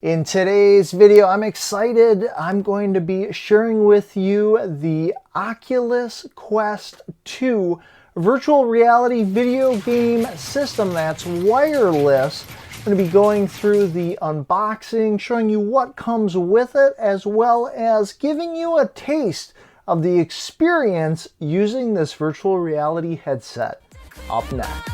In today's video, I'm excited. I'm going to be sharing with you the Oculus Quest 2 virtual reality video game system that's wireless. I'm going to be going through the unboxing, showing you what comes with it, as well as giving you a taste of the experience using this virtual reality headset. Up next.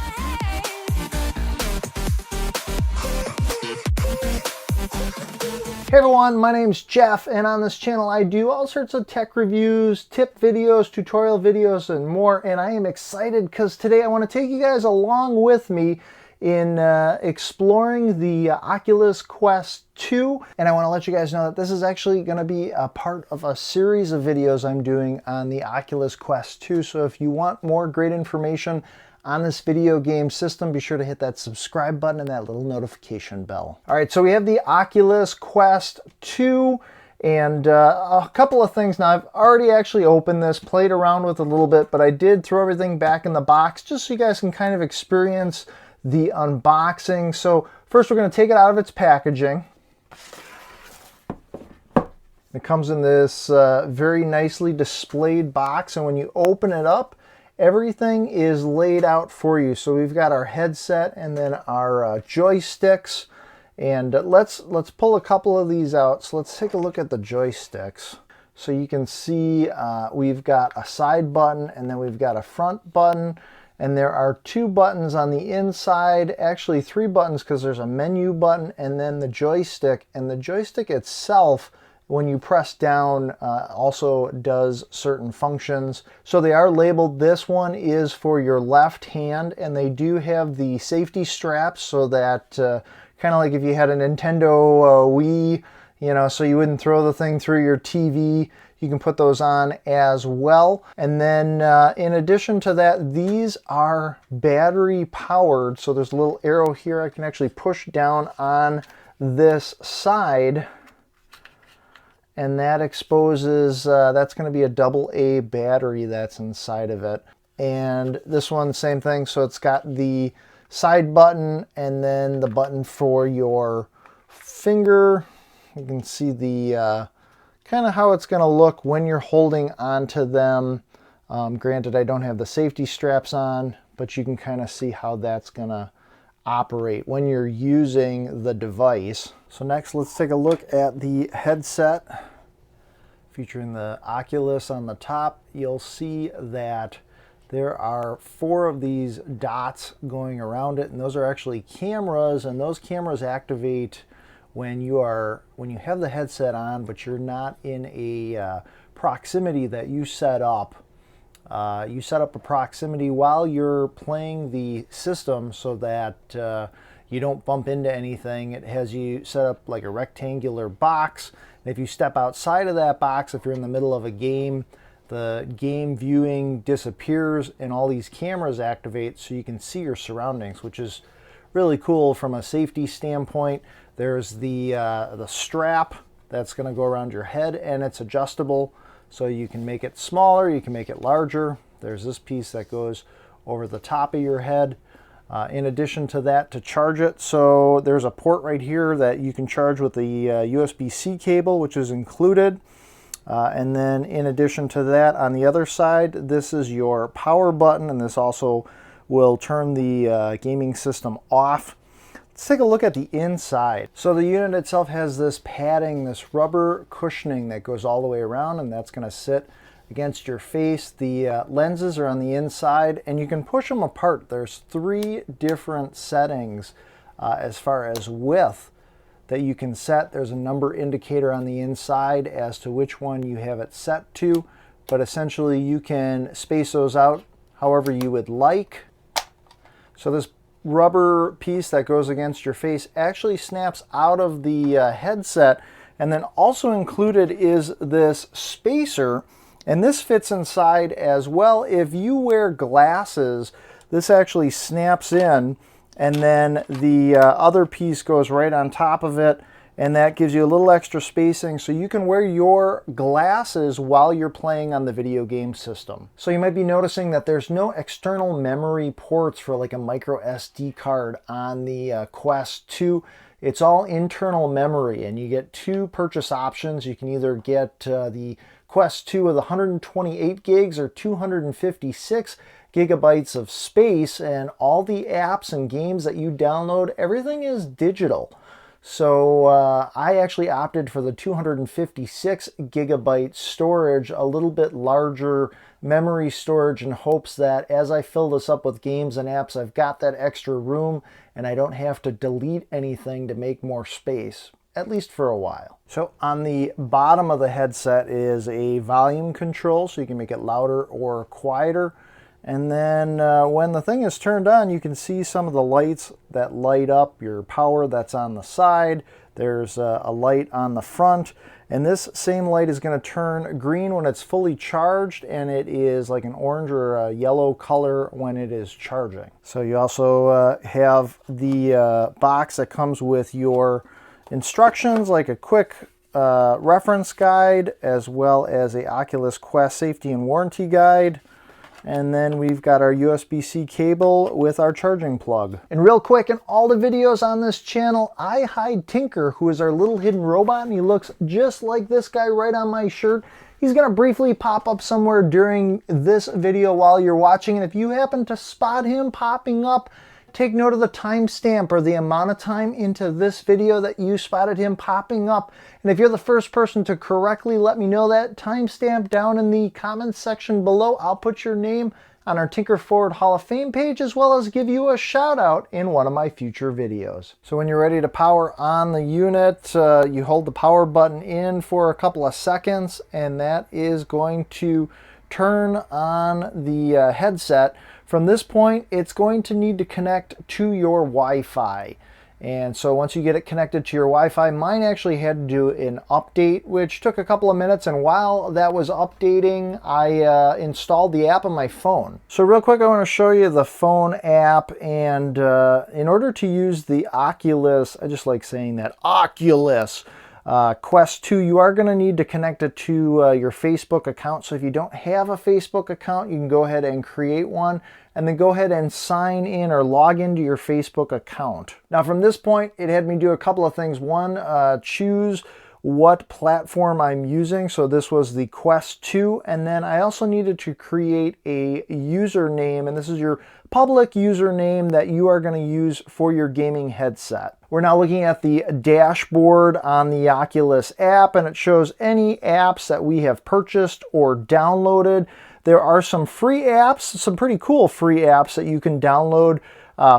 Hey everyone, my name's Jeff, and on this channel I do all sorts of tech reviews, tip videos, tutorial videos, and more. And I am excited because today I want to take you guys along with me in exploring the Oculus Quest 2. And I want to let you guys know that this is actually going to be a part of a series of videos I'm doing on the Oculus Quest 2. So if you want more great information on this video game system, be sure to hit that subscribe button and that little notification bell. All right, so we have the Oculus Quest 2 and a couple of things. Now, I've already actually opened this, played around with it a little bit, but I did throw everything back in the box just so you guys can kind of experience the unboxing. So first we're going to take it out of its packaging. It comes in this very nicely displayed box, and when you open it up, everything is laid out for you. So we've got our headset and then our joysticks, and let's pull a couple of these out. So let's take a look at the joysticks. So you can see we've got a side button and then we've got a front button, and there are two buttons on the inside, actually three buttons because there's a menu button and then the joystick, and the joystick itself, when you press down, also does certain functions. So they are labeled. This one is for your left hand, and they do have the safety straps so that kind of like if you had a Nintendo Wii, you know, so you wouldn't throw the thing through your TV, you can put those on as well. And then in addition to that, these are battery powered. So there's a little arrow here. I can actually push down on this side, and that exposes, that's going to be a AA battery that's inside of it. And this one, same thing. So it's got the side button and then the button for your finger. You can see the kind of how it's going to look when you're holding onto them. Granted, I don't have the safety straps on, but you can kind of see how that's going to operate when you're using the device. So next, let's take a look at the headset featuring the Oculus on the top. You'll see that there are 4 of these dots going around it, and those are actually cameras, and those cameras activate when you have the headset on but you're not in a proximity that you set up. You set up a proximity while you're playing the system so that you don't bump into anything. It has you set up like a rectangular box, and if you step outside of that box, if you're in the middle of a game, the game viewing disappears and all these cameras activate so you can see your surroundings, which is really cool from a safety standpoint. There's the strap that's going to go around your head, and it's adjustable. So you can make it smaller, you can make it larger. There's this piece that goes over the top of your head. In addition to that, to charge it, so there's a port right here that you can charge with the USB-C cable, which is included. And then in addition to that, on the other side, this is your power button, and this also will turn the gaming system off. Let's take a look at the inside. So the unit itself has this padding, this rubber cushioning that goes all the way around, and that's going to sit against your face. The lenses are on the inside, and you can push them apart. There's 3 different settings as far as width that you can set. There's a number indicator on the inside as to which one you have it set to, but essentially you can space those out however you would like. So this rubber piece that goes against your face actually snaps out of the headset, and then also included is this spacer, and this fits inside as well. If you wear glasses, this actually snaps in, and then the other piece goes right on top of it, and that gives you a little extra spacing so you can wear your glasses while you're playing on the video game system. So you might be noticing that there's no external memory ports for like a micro SD card on the Quest 2. It's all internal memory, and you get two purchase options. You can either get the Quest 2 with 128 gigs or 256 gigabytes of space, and all the apps and games that you download, everything is digital. So I actually opted for the 256 gigabyte storage, a little bit larger memory storage, in hopes that as I fill this up with games and apps, I've got that extra room and I don't have to delete anything to make more space, at least for a while. So on the bottom of the headset is a volume control, so you can make it louder or quieter. And then when the thing is turned on, you can see some of the lights that light up your power that's on the side. There's a light on the front. And this same light is going to turn green when it's fully charged, and it is like an orange or a yellow color when it is charging. So you also have the box that comes with your instructions, like a quick reference guide, as well as a Oculus Quest safety and warranty guide. And then we've got our USB-C cable with our charging plug. And real quick, in all the videos on this channel, I hide Tinker, who is our little hidden robot, and he looks just like this guy right on my shirt. He's gonna briefly pop up somewhere during this video while you're watching, and if you happen to spot him popping up, take note of the timestamp or the amount of time into this video that you spotted him popping up. And if you're the first person to correctly let me know that timestamp down in the comments section below, I'll put your name on our Tinker Forward Hall of Fame page, as well as give you a shout out in one of my future videos. So when you're ready to power on the unit, you hold the power button in for a couple of seconds, and that is going to turn on the headset. From this point, it's going to need to connect to your Wi-Fi. And so once you get it connected to your Wi-Fi, mine actually had to do an update, which took a couple of minutes. And while that was updating, I installed the app on my phone. So real quick, I want to show you the phone app. And in order to use the Oculus, I just like saying that, Oculus Quest 2, you are going to need to connect it to your Facebook account. So if you don't have a Facebook account, you can go ahead and create one, and then go ahead and sign in or log into your Facebook account. Now from this point, it had me do a couple of things. One, choose what platform I'm using. So this was the Quest 2, and then I also needed to create a username, and this is your public username that you are going to use for your gaming headset. We're now looking at the dashboard on the Oculus app, and it shows any apps that we have purchased or downloaded. There are some free apps, some pretty cool free apps that you can download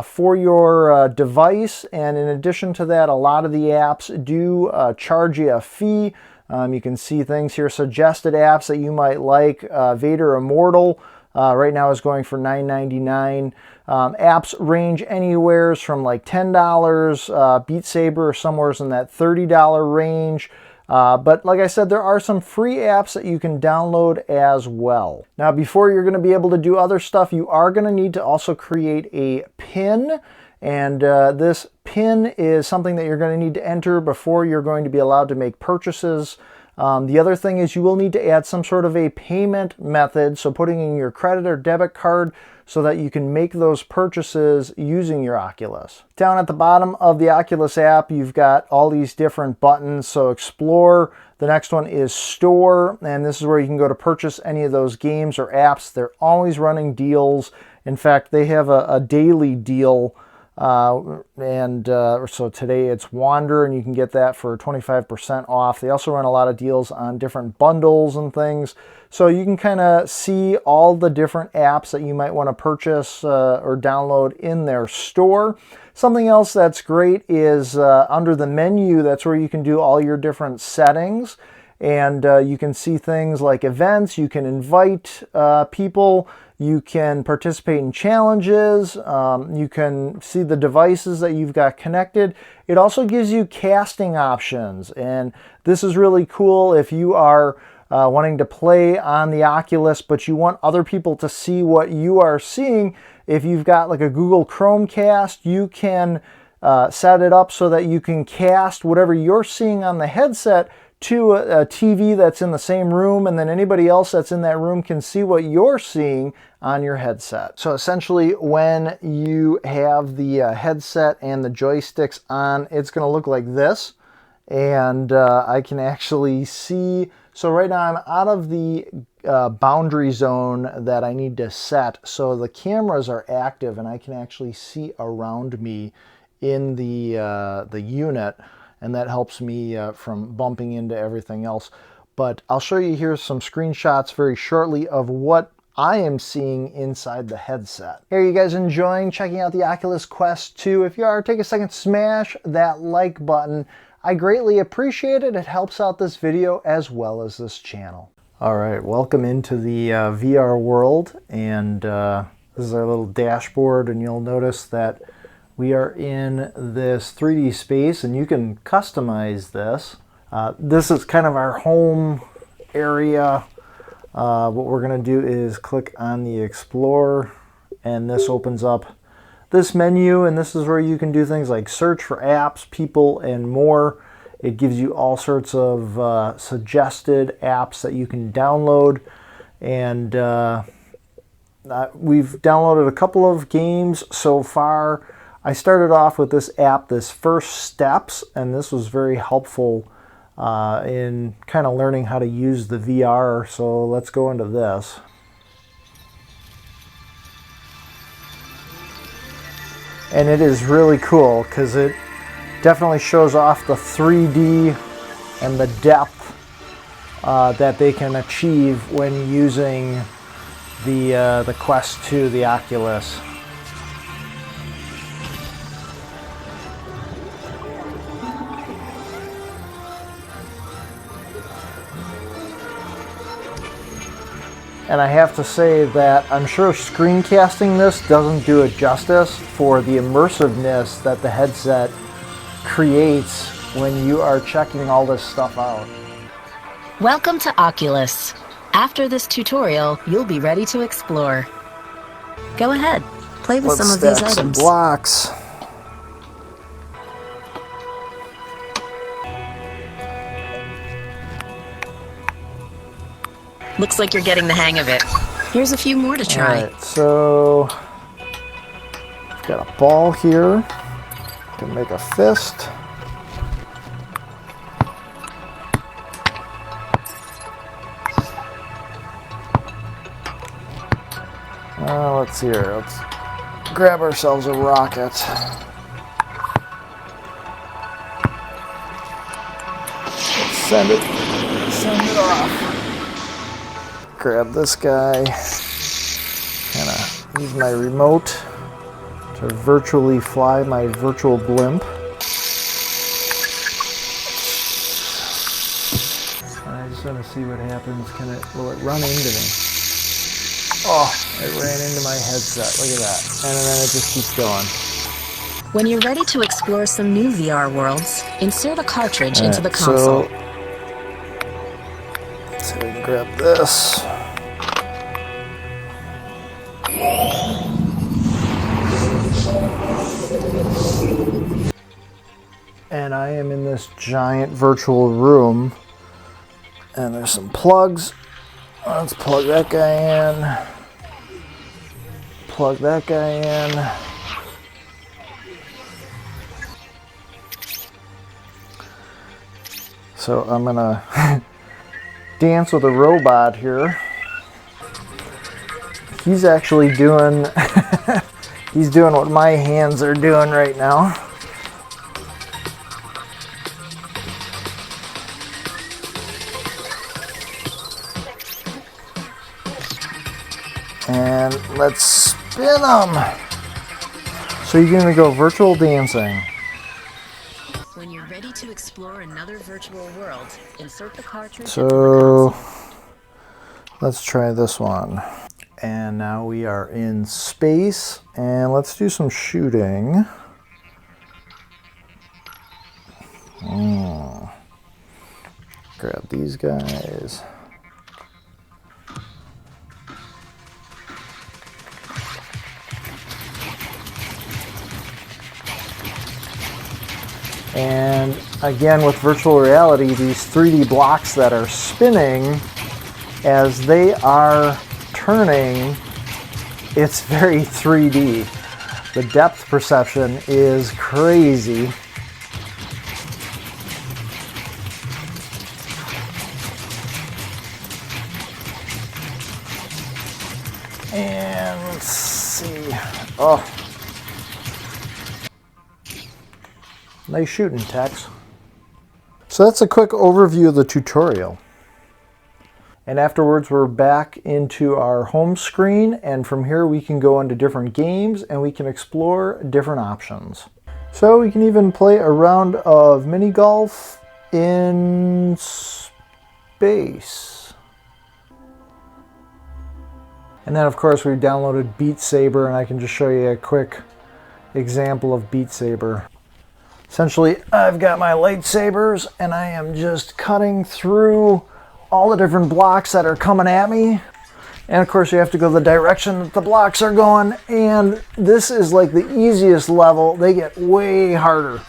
for your device. And in addition to that, a lot of the apps do charge you a fee. You can see things here, suggested apps that you might like. Vader Immortal right now is going for $9.99. Apps range anywhere from like $10. Beat Saber somewhere in that $30 range. But like I said, there are some free apps that you can download as well. Now, before you're going to be able to do other stuff, you are going to need to also create a PIN. And this PIN is something that you're going to need to enter before you're going to be allowed to make purchases. The other thing is you will need to add some sort of a payment method, so putting in your credit or debit card so that you can make those purchases using your Oculus. Down at the bottom of the Oculus app, you've got all these different buttons. So Explore, the next one is Store, and this is where you can go to purchase any of those games or apps. They're always running deals. In fact, they have a daily deal. So today it's Wander, and you can get that for 25% off. They also run a lot of deals on different bundles and things. So you can kind of see all the different apps that you might want to purchase or download in their store. Something else that's great is under the menu, that's where you can do all your different settings. And you can see things like events, you can invite people, you can participate in challenges, you can see the devices that you've got connected. It also gives you casting options, and this is really cool if you are wanting to play on the Oculus, but you want other people to see what you are seeing. If you've got like a Google Chromecast, you can set it up so that you can cast whatever you're seeing on the headset to a TV that's in the same room, and then anybody else that's in that room can see what you're seeing on your headset. So essentially, when you have the headset and the joysticks on, it's going to look like this. And I can actually see, so right now I'm out of the boundary zone that I need to set, so the cameras are active and I can actually see around me in the unit, and that helps me from bumping into everything else. But I'll show you here some screenshots very shortly of what I am seeing inside the headset. Are you guys enjoying checking out the Oculus Quest 2? If you are, take a second, smash that like button. I greatly appreciate it. It helps out this video as well as this channel. All right, welcome into the VR world, and this is our little dashboard, and you'll notice that we are in this 3D space, and you can customize this. This is kind of our home area. What we're going to do is click on the Explore, and this opens up this menu, and this is where you can do things like search for apps, people, and more. It gives you all sorts of suggested apps that you can download, and we've downloaded a couple of games so far. I started off with this app, this First Steps, and this was very helpful in kind of learning how to use the VR, so let's go into this. And it is really cool because it definitely shows off the 3D and the depth that they can achieve when using the Quest 2, the Oculus. And I have to say that I'm sure screencasting this doesn't do it justice for the immersiveness that the headset creates when you are checking all this stuff out. Welcome to Oculus. After this tutorial, you'll be ready to explore. Go ahead, play with some of these items. Some blocks. Looks like you're getting the hang of it. Here's a few more to try. All right, so I've got a ball here. Can make a fist. Let's see here. Let's grab ourselves a rocket. Send it off. Grab this guy, kind of use my remote to virtually fly my virtual blimp. I just want to see what happens. Will it run into me? Oh, it ran into my headset. Look at that. And then it just keeps going. When you're ready to explore some new VR worlds, insert a cartridge into the console. So, let's see if we can grab this. And I am in this giant virtual room, and there's some plugs. Let's plug that guy in. Plug that guy in. So I'm gonna dance with a robot here. He's actually doing he's doing what my hands are doing right now. And let's spin them. So you're going to go virtual dancing. When you're ready to explore another virtual world, insert the cartridge. So let's try this one. And now we are in space, and let's do some shooting. Grab these guys. And Again, with virtual reality, these 3D blocks that are spinning, as they are turning, it's very 3D. The depth perception is crazy. And let's see. Oh. Nice shooting, Tex. So that's a quick overview of the tutorial. And afterwards we're back into our home screen, and from here we can go into different games and we can explore different options. So we can even play a round of mini golf in space. And then of course we downloaded Beat Saber, and I can just show you a quick example of Beat Saber. Essentially, I've got my lightsabers and I am just cutting through all the different blocks that are coming at me. And of course you have to go the direction that the blocks are going, and this is like the easiest level. They get way harder.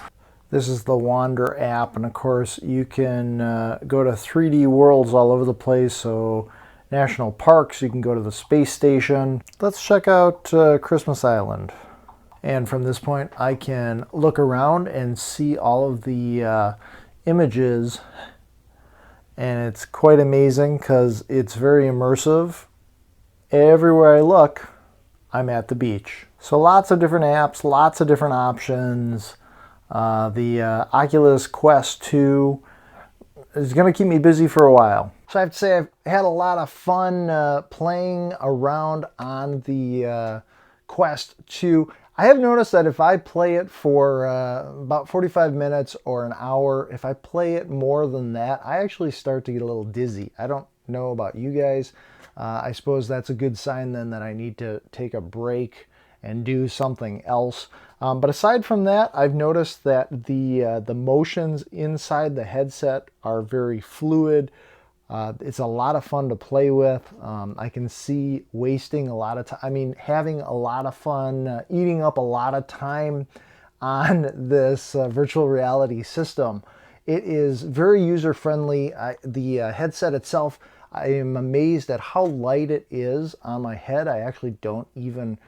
This is the Wander app, and of course you can go to 3D worlds all over the place. So national parks, you can go to the space station. Let's check out Christmas Island. And from this point I can look around and see all of the images, and it's quite amazing because it's very immersive. Everywhere I look, I'm at the beach. So lots of different apps, lots of different options. The Oculus Quest 2 is going to keep me busy for a while. So I have to say I've had a lot of fun playing around on the Quest 2. I have noticed that if I play it for about 45 minutes or an hour, if I play it more than that, I actually start to get a little dizzy. I don't know about you guys. I suppose that's a good sign then that I need to take a break and do something else. But aside from that, I've noticed that the motions inside the headset are very fluid. It's a lot of fun to play with. I can see wasting a lot of time. I mean, having a lot of fun, eating up a lot of time on this virtual reality system. It is very user-friendly. The headset itself, I am amazed at how light it is on my head. I actually don't even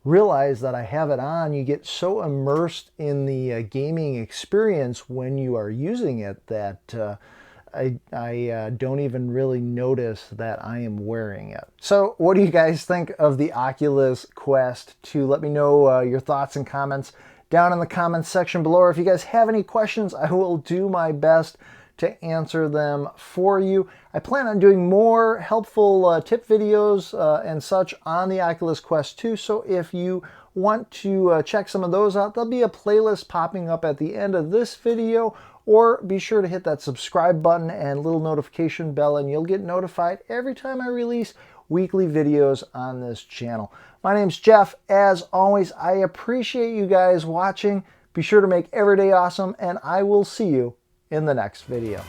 realize that I have it on. You get so immersed in the gaming experience when you are using it that I don't even really notice that I am wearing it. So what do you guys think of the Oculus Quest 2? Let me know your thoughts and comments down in the comments section below. Or if you guys have any questions, I will do my best to answer them for you. I plan on doing more helpful tip videos and such on the Oculus Quest 2. So if you want to check some of those out, there'll be a playlist popping up at the end of this video. Or be sure to hit that subscribe button and little notification bell, and you'll get notified every time I release weekly videos on this channel. My name's Jeff. As always, I appreciate you guys watching. Be sure to make every day awesome, and I will see you in the next video.